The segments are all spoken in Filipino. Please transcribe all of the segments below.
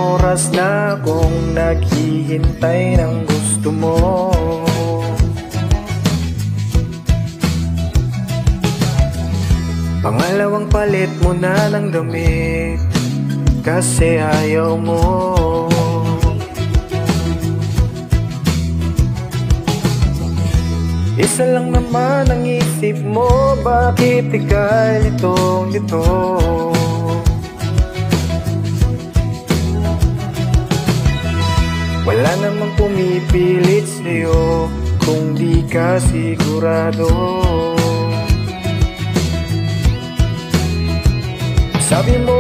oras na akong naghihintay ng gusto mo. Pangalawang palit mo na ng damit kasi ayaw mo. Isa lang naman ang isip mo, bakit ika'y litong-lito? Wala namang pumipilit sa'yo kung di ka sigurado. Sabi mo,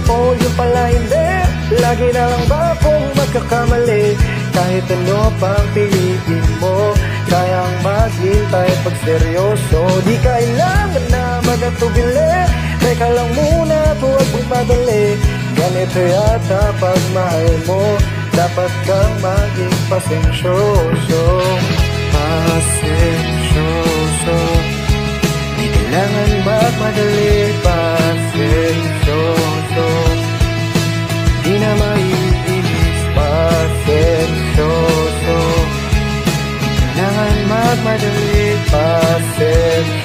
oh, yun pala hindi. Lagi na lang ba akong magkakamali? Kahit ano pang piliin mo, kayang maghintay pag seryoso. Di kailangan na magatubili. Teka lang muna, huwag magmadali. Ganito yata pagmahal mo, dapat kang maging pasensyoso. Pasensyoso, di kailangan magmadali. Pasensyoso, di na maiinis. Pasensyoso, di kailangan magmadali. Pasensyoso.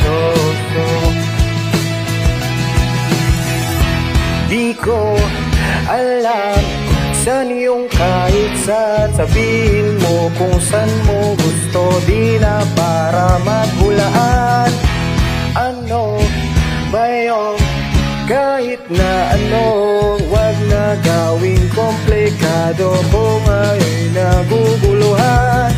Di ko alam saan yung kahit saan, sabihin mo kung saan mo gusto. Di na para maghulaan. Ano ba yung kahit na ano? Wag na gawing komplikado kung ay naguguluhan.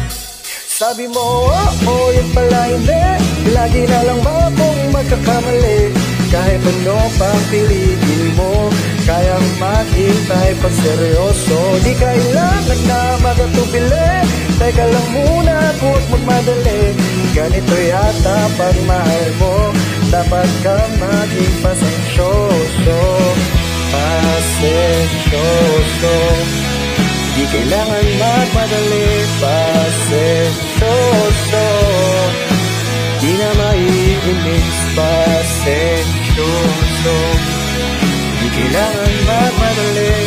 Sabi mo, oh, yun pala hindi. Lagi na lang ba akong magkakamali? Kahit ano pang piliin mo, kayang maghintay pag seryoso. Di kailangan na magatubili. Teka lang muna, huwag magmadali. Ganito yata pagmahal mo, dapat kang maging pasensyoso. Pasensyoso, di kailangan magmadali. Pasensyoso, di na maiinis. Pasensyoso, di kailangan magmadali.